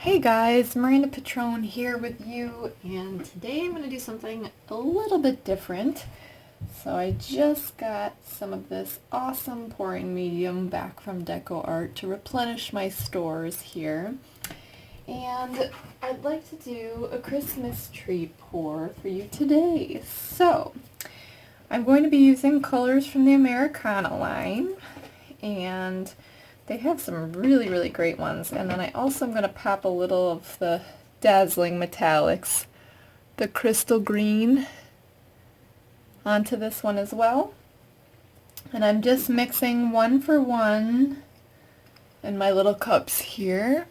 Hey guys, Miranda Pitrone here with you, and today I'm going to do something a little bit different. So I just got some of this awesome pouring medium back from Decoart to replenish my stores here. And I'd like to do a Christmas tree pour for you today. So I'm going to be using colors from the Americana line, and they have some really great ones. And then I also am going to pop a little of the dazzling metallics, the crystal green, onto this one as well. And I'm just mixing 1 for 1 in my little cups here.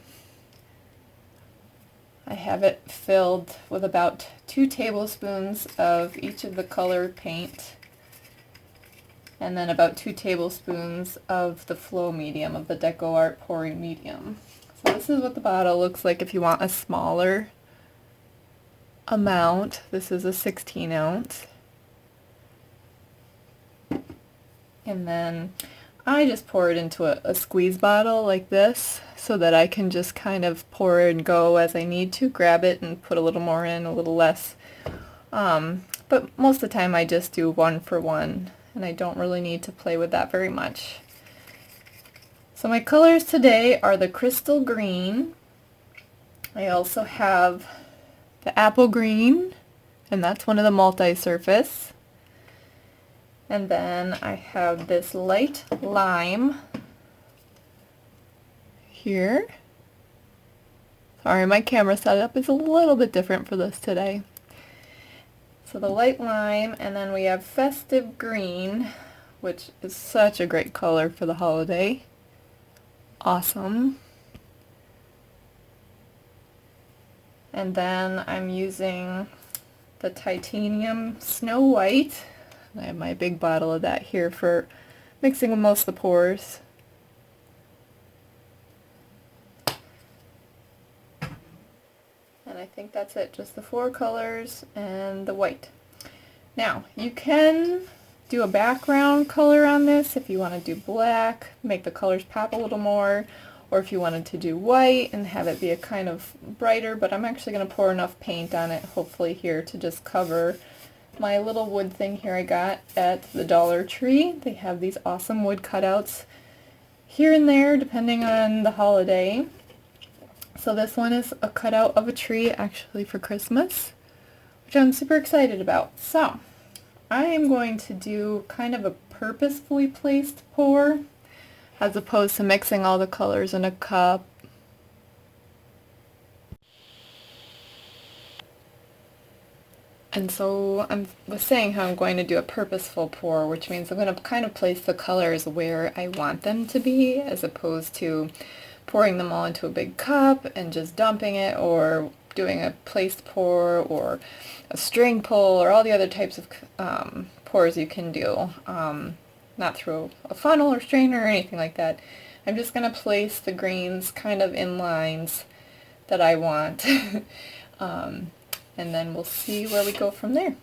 I have it filled with about 2 tablespoons of each of the color paint, and then about 2 tablespoons of the flow medium, of the Decoart pouring medium. So this is what the bottle looks like if you want a smaller amount. This is a 16 ounce. And then I just pour it into a squeeze bottle like this so that I can just kind of pour and go as I need to, grab it and put a little more in, a little less. But most of the time I just do 1 for 1. And I don't really need to play with that very much. So my colors today are the crystal green. I also have the apple green, and that's one of the multi-surface. And then I have this light lime here. Sorry, my camera setup is a little bit different for this today. So the light lime, and then we have festive green, which is such a great color for the holiday. Awesome. And then I'm using the titanium snow white. I have my big bottle of that here for mixing with most of the pours. And I think that's it, just the 4 colors and the white. Now, you can do a background color on this if you want to do black, make the colors pop a little more, or if you wanted to do white and have it be a kind of brighter, but I'm actually going to pour enough paint on it, hopefully here, to just cover my little wood thing here I got at the Dollar Tree. They have these awesome wood cutouts here and there, depending on the holiday. So this one is a cutout of a tree, actually for Christmas, which I'm super excited about. So I am going to do kind of a purposefully placed pour, as opposed to mixing all the colors in a cup. And so I was saying how I'm going to do a purposeful pour, which means I'm going to kind of place the colors where I want them to be, as opposed to pouring them all into a big cup and just dumping it, or doing a placed pour or a string pull, or all the other types of pours you can do. Not through a funnel or strainer or anything like that. I'm just going to place the greens kind of in lines that I want. And then we'll see where we go from there.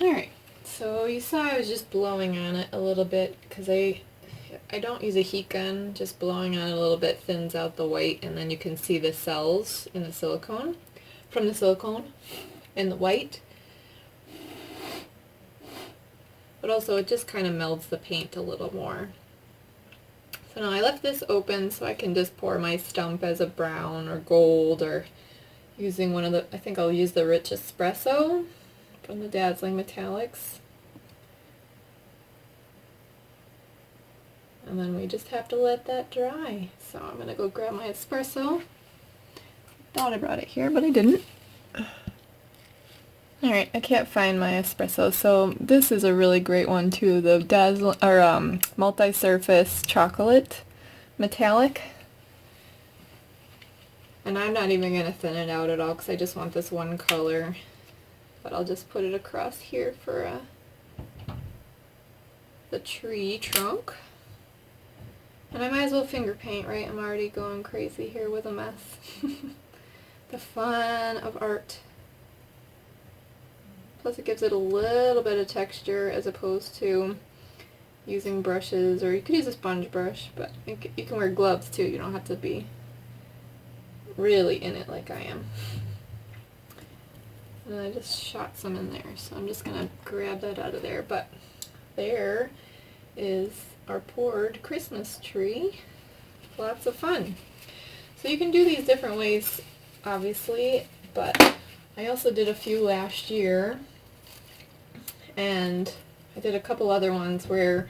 Alright, so you saw I was just blowing on it a little bit because I don't use a heat gun. Just blowing on it a little bit thins out the white, and then you can see the cells in the silicone, from the silicone in the white. But also it just kind of melds the paint a little more. So now I left this open so I can just pour my stump as a brown or gold, or using one of the, I think I'll use the Rich Espresso from the Dazzling Metallics. And then we just have to let that dry. So I'm going to go grab my espresso. Thought I brought it here, but I didn't. Alright, I can't find my espresso, so this is a really great one too, the multi-surface chocolate metallic. And I'm not even going to thin it out at all because I just want this one color. But I'll just put it across here for the tree trunk. And I might as well finger paint, right? I'm already going crazy here with a mess. The fun of art. Plus it gives it a little bit of texture as opposed to using brushes, or you could use a sponge brush, but you can wear gloves too. You don't have to be really in it like I am. And I just shot some in there, so I'm just going to grab that out of there. But there is our poured Christmas tree. Lots of fun. So you can do these different ways, obviously, but I also did a few last year, and I did a couple other ones where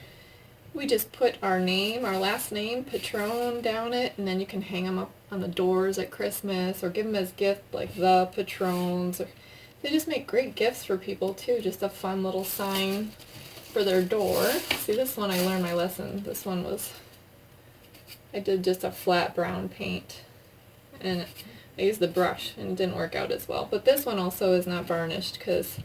we just put our name, our last name, Pitrone, down it, and then you can hang them up on the doors at Christmas, or give them as gift, like the Pitrones. Or they just make great gifts for people too, just a fun little sign for their door. See, this one I learned my lesson. This one was, I did just a flat brown paint, and I used the brush and it didn't work out as well. But this one also is not varnished because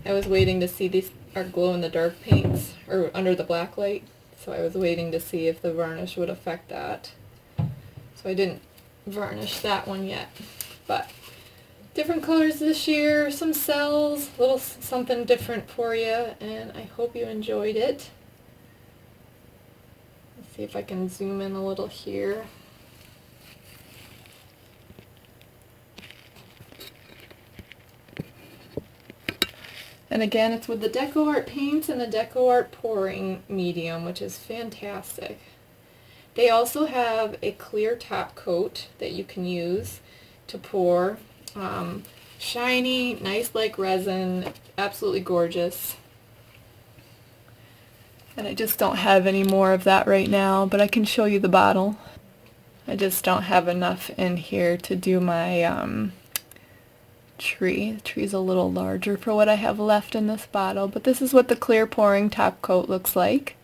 I was waiting to see these are glow-in-the-dark paints, or under the black light, so I was waiting to see if the varnish would affect that. So I didn't varnish that one yet. But different colors this year, some cells, a little something different for you, and I hope you enjoyed it. Let's see if I can zoom in a little here. And again, it's with the Decoart paints and the Decoart pouring medium, which is fantastic. They also have a clear top coat that you can use to pour. Shiny, nice like resin, absolutely gorgeous. And I just don't have any more of that right now, but I can show you the bottle. I just don't have enough in here to do my tree. The tree's a little larger for what I have left in this bottle, but this is what the clear pouring top coat looks like.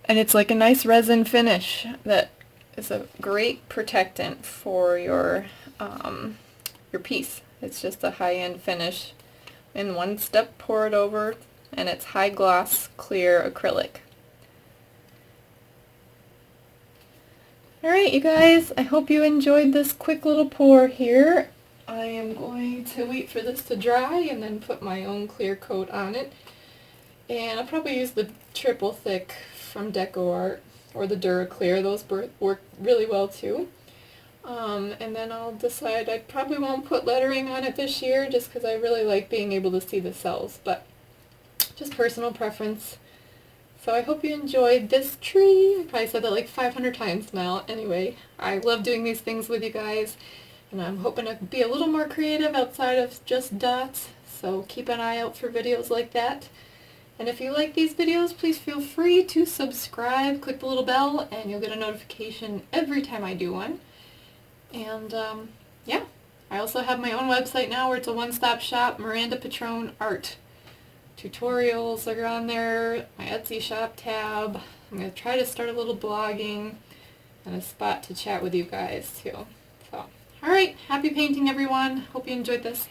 And it's like a nice resin finish that is a great protectant for your piece. It's just a high-end finish. In one step, pour it over, and it's high gloss clear acrylic. Alright, you guys, I hope you enjoyed this quick little pour here. I am going to wait for this to dry and then put my own clear coat on it. And I'll probably use the triple thick from Decoart or the Duraclear. Those work really well too. And then I'll decide I probably won't put lettering on it this year just because I really like being able to see the cells, but just personal preference. So I hope you enjoyed this tree. I probably said that like 500 times now. Anyway, I love doing these things with you guys, and I'm hoping to be a little more creative outside of just dots. So keep an eye out for videos like that. And if you like these videos, please feel free to subscribe. Click the little bell and you'll get a notification every time I do one. And yeah, I also have my own website now where it's a one-stop shop, Miranda Pitrone Art. Tutorials are on there, my Etsy shop tab. I'm going to try to start a little blogging and a spot to chat with you guys too. So, alright, happy painting everyone. Hope you enjoyed this.